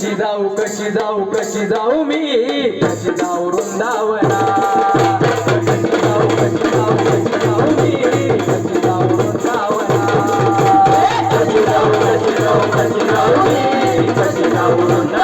कशी जाऊ कशी जाऊ कशी जाऊ मी कशी जाऊ वृंदावना कशी जाऊ कशी जाऊ कशी जाऊ मी कशी जाऊ वृंदावना कशी जाऊ कशी जाऊ कशी जाऊ मी कशी जाऊ वृंदावना